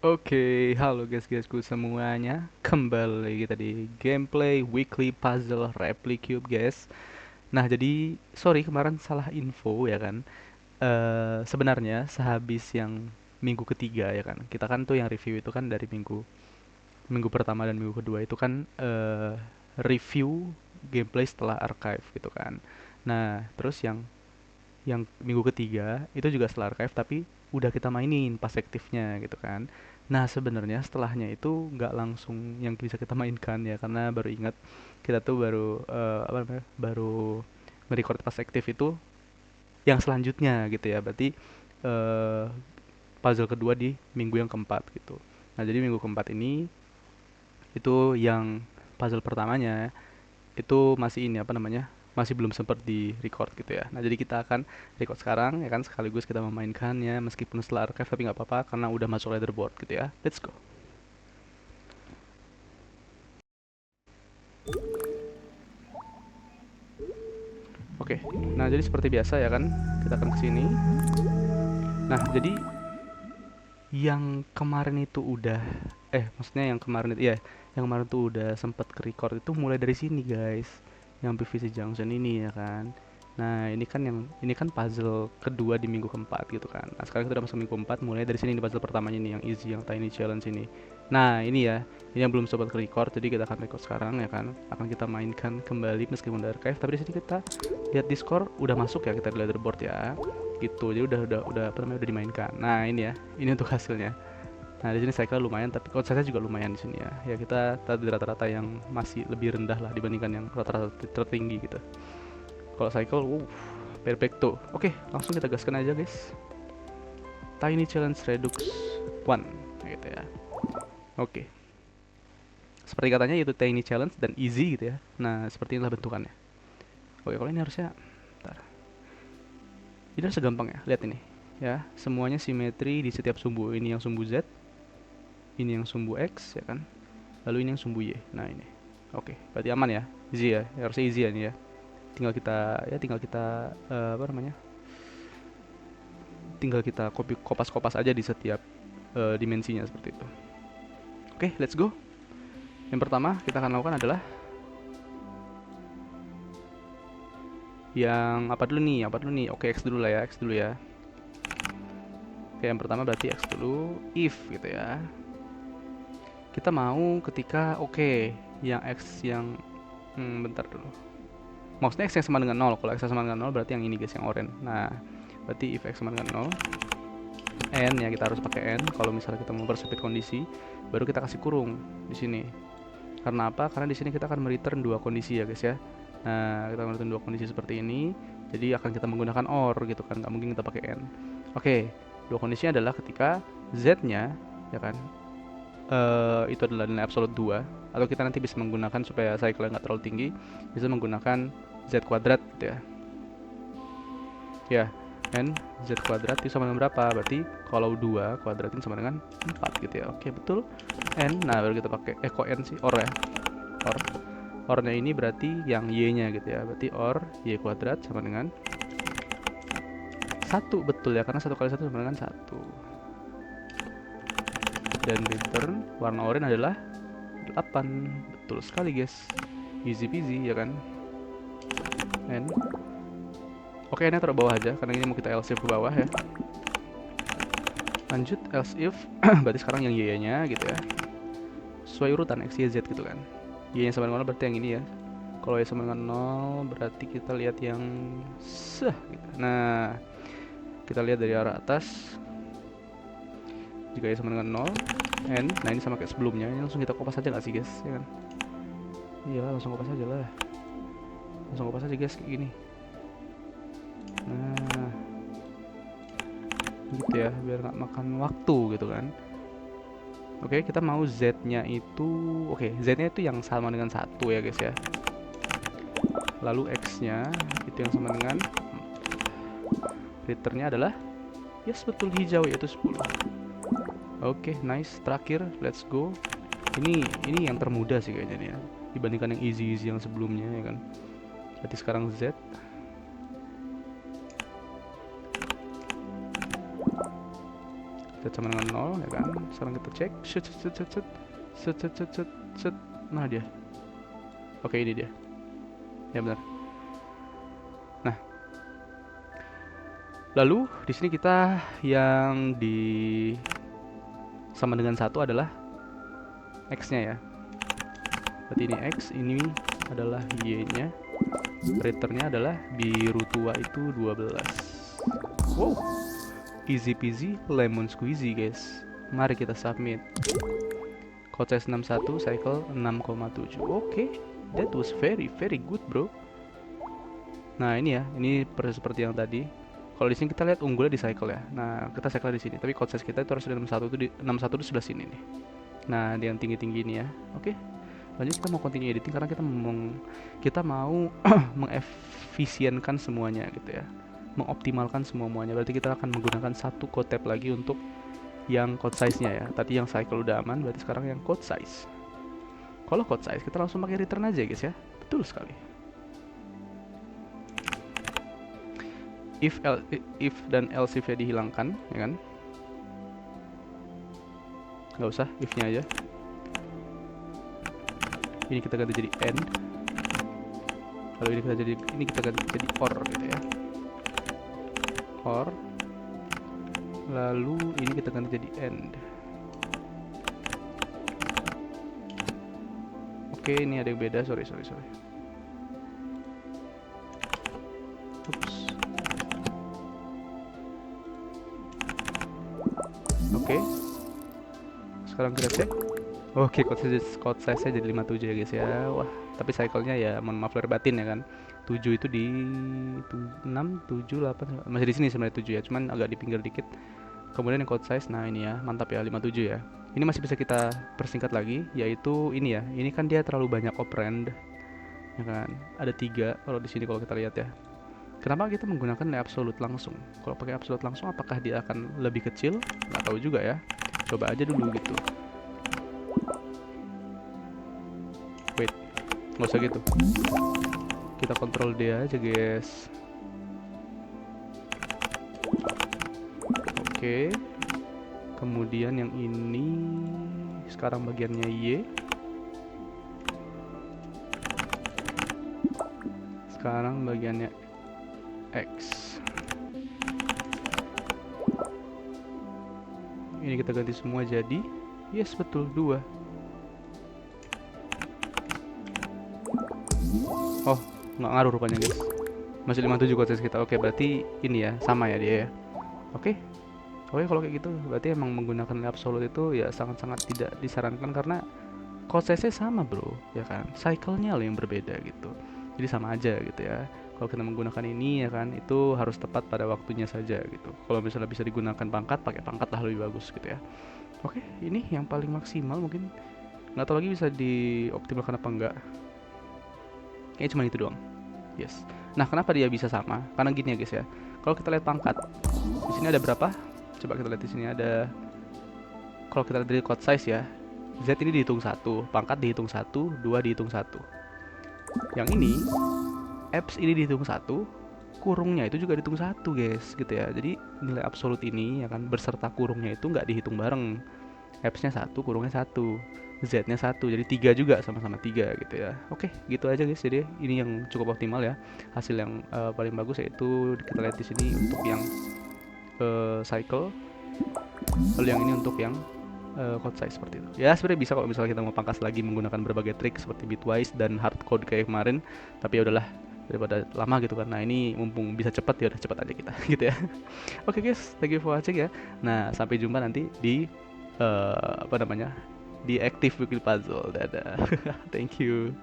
Oke, halo guys-guysku semuanya. Kembali kita di gameplay weekly puzzle Replicube, guys. Nah, jadi sorry kemarin salah info ya kan. Sebenarnya sehabis yang minggu ketiga ya kan. Kita kan tuh yang review itu kan dari minggu minggu pertama dan minggu kedua itu kan review gameplay setelah archive gitu kan. Nah, terus yang minggu ketiga itu juga setelah archive tapi udah kita mainin pas aktifnya gitu kan. Nah sebenarnya setelahnya itu nggak langsung yang bisa kita mainkan ya karena baru ingat kita tuh baru apa namanya baru merecord pas aktif itu yang selanjutnya gitu ya berarti eh, puzzle kedua di minggu yang keempat gitu. Nah jadi minggu keempat ini itu yang puzzle pertamanya itu masih ini apa namanya masih belum sempat di record gitu ya. Nah jadi kita akan record sekarang ya kan sekaligus kita memainkannya meskipun setelah archive tapi nggak apa-apa karena udah masuk leaderboard gitu ya. Let's go. Oke, nah jadi seperti biasa ya kan kita akan kesini. Nah jadi yang kemarin itu udah maksudnya yang kemarin itu ya yang kemarin tuh udah sempat ke record itu mulai dari sini guys yang PVC Junction ini ya kan. Nah ini kan puzzle kedua di minggu keempat gitu kan. Nah sekarang kita udah masuk minggu keempat mulai dari sini di puzzle pertamanya nih yang easy yang tiny challenge ini. Nah ini ya ini yang belum sempat ke record jadi kita akan record sekarang ya kan akan kita mainkan kembali meskipun dari archive tapi di sini kita lihat di score udah masuk ya kita di leaderboard ya gitu jadi udah apa namanya udah dimainkan. Nah ini ya ini untuk hasilnya. Nah di sini cycle lumayan tapi saya juga lumayan di sini ya ya kita tadi rata-rata yang masih lebih rendah lah dibandingkan yang rata-rata tertinggi gitu. Kalau cycle perfecto. Oke langsung kita gaskan aja guys. Tiny challenge redux 1 gitu ya. Oke seperti katanya itu tiny challenge dan easy gitu ya. Nah seperti inilah bentukannya. Oke kalau ini harusnya bentar. Ini harus segampang ya lihat ini ya semuanya simetri di setiap sumbu. Ini yang sumbu Z, ini yang sumbu X ya kan, lalu ini yang sumbu Y. Nah ini oke berarti aman ya, easy ya, harusnya easy ya ini ya. Tinggal kita apa namanya tinggal kita kopas-kopas aja di setiap dimensinya seperti itu. Oke let's go. Yang pertama kita akan lakukan adalah yang apa dulu nih, oke X dulu lah ya, X dulu ya. Oke yang pertama berarti X dulu, if gitu ya. Kita mau ketika yang X yang bentar dulu. Maksudnya X yang sama dengan 0. Kalau X sama dengan 0 berarti yang ini guys, yang orange. Nah, berarti if X sama dengan 0, N ya kita harus pakai N. Kalau misalnya kita mau persempit kondisi, baru kita kasih kurung di sini. Karena apa? Karena di sini kita akan mereturn dua kondisi ya guys ya. Nah, kita mereturn dua kondisi seperti ini. Jadi akan kita menggunakan OR gitu kan, nggak mungkin kita pakai N. Oke, dua kondisinya adalah ketika Z-nya ya kan itu adalah nilai absolut 2 atau kita nanti bisa menggunakan supaya cycle nggak terlalu tinggi bisa menggunakan Z kuadrat gitu ya ya N Z kuadrat itu sama dengan berapa berarti kalau 2 kuadratin sama dengan 4 gitu ya. Oke betul N. Nah baru kita pakai kok N sih or ya or ornya ini berarti yang Y nya gitu ya berarti or Y kuadrat sama dengan 1 betul ya karena 1 kali 1 sama dengan 1 dan return warna oranye adalah 8. Betul sekali guys, easy peasy ya kan. N oke ini taruh bawah aja karena ini mau kita else if ke bawah ya. Lanjut else if berarti sekarang yang y nya gitu ya sesuai urutan x y z gitu kan. Y nya sama dengan 0 berarti yang ini ya. Kalau y sama dengan 0 berarti kita lihat yang gitu. Nah kita lihat dari arah atas jika y sama dengan 0 N. Nah ini sama kayak sebelumnya, ini langsung kita kopas aja gak sih guys ya kan. Iyalah langsung kopas aja lah, langsung kopas aja guys kayak gini. Nah gitu ya biar nggak makan waktu gitu kan. Oke kita mau Z nya itu Z nya itu yang sama dengan 1 ya guys ya. Lalu X nya itu yang sama dengan returnnya adalah yes betul hijau yaitu 10. Oke nice terakhir let's go. Ini yang termudah sih kayaknya nih ya dibandingkan yang easy yang sebelumnya ya kan. Berarti sekarang Z kita sama dengan 0 ya kan. Sekarang kita cek. Set set set set set set set set set. Mana dia? Oke, ini dia. Ya benar. Nah, lalu di sini kita yang di sama dengan 1 adalah X-nya ya. Berarti ini X, ini adalah Y-nya. Returnnya adalah biru tua itu 12. Wow, easy peasy lemon squeezy guys. Mari kita submit. Code size 61, cycle 6,7. Oke, that was very good bro. Nah ini ya, ini seperti yang tadi. Kalau di sini kita lihat unggulnya di cycle ya. Nah kita cycle di sini, tapi code size kita itu harus di 61 itu 61 di sebelah sini nih. Nah di yang tinggi-tinggi ini ya. Oke. Lanjut kita mau continue editing karena kita mau mengefisienkan semuanya gitu ya, mengoptimalkan semuanya. Berarti kita akan menggunakan satu code tab lagi untuk yang code size-nya ya. Tadi yang cycle udah aman, berarti sekarang yang code size. Kalau code size kita langsung pakai return aja guys ya. Betul sekali. If dan else if-nya dihilangkan ya kan. Nggak usah if-nya aja. Ini kita ganti jadi end. Lalu ini kita ganti jadi or gitu ya. Or. Lalu ini kita ganti jadi end. Oke, ini ada yang beda. Sorry. Oops. Oke. Sekarang kita cek. Oke, code size-nya jadi 57 ya guys ya. Wah, tapi cycle-nya ya mohon maaf lahir batin ya kan. 7 itu di 6, 7, 8 masih di sini sebenarnya 7 ya, cuman agak di pinggir dikit. Kemudian yang code size, nah ini ya, mantap ya 57 ya. Ini masih bisa kita persingkat lagi, yaitu ini ya. Ini kan dia terlalu banyak operand. Ya kan? Ada 3 kalau di sini kalau kita lihat ya. Kenapa kita menggunakan absolute langsung? Kalau pakai absolute langsung apakah dia akan lebih kecil? Nggak tahu juga ya. Coba aja dulu gitu. Wait, nggak usah gitu. Kita kontrol D aja guys. Oke. Kemudian yang ini sekarang bagiannya Y. Sekarang bagiannya X. Ini kita ganti semua jadi yes, betul 2. Oh, nggak ngaruh rupanya guys. Masih 57 code size kita. Oke, berarti ini ya, sama ya dia ya. Oke, kalau kayak gitu berarti emang menggunakan absolute itu ya sangat-sangat tidak disarankan karena code size-nya sama bro, ya kan. Cycle-nya loh yang berbeda gitu. Jadi sama aja gitu ya. Kalau kita menggunakan ini ya kan, itu harus tepat pada waktunya saja gitu. Kalau misalnya bisa digunakan pangkat, pakai pangkat lah lebih bagus gitu ya. Oke, ini yang paling maksimal mungkin. Nggak tahu lagi bisa dioptimalkan apa enggak. Kayaknya cuma itu doang. Yes. Nah, kenapa dia bisa sama? Karena gini ya guys ya. Kalau kita lihat pangkat, di sini ada berapa? Coba kita lihat di sini ada. Kalau kita lihat dari code size ya, Z ini dihitung 1, pangkat dihitung 1, 2 dihitung 1. Yang ini, apps ini dihitung 1, kurungnya itu juga dihitung 1 guys, gitu ya. Jadi nilai absolut ini ya kan beserta kurungnya itu nggak dihitung bareng. Apps-nya 1, kurungnya 1, Z-nya 1, jadi 3 juga, sama-sama 3 gitu ya. Oke, gitu aja guys. Jadi ini yang cukup optimal ya. Hasil yang paling bagus yaitu kita lihat di sini untuk yang cycle. Lalu yang ini untuk yang code size seperti itu. Ya sebenarnya bisa kalau misalnya kita mau pangkas lagi menggunakan berbagai trik seperti bitwise dan hardcode kayak kemarin. Tapi ya udahlah, daripada lama gitu kan. Nah ini mumpung bisa cepat ya udah cepat aja kita gitu ya. Oke guys, thank you for watching ya. Nah sampai jumpa nanti di di Active Weekly Puzzle. Dadah. Thank you.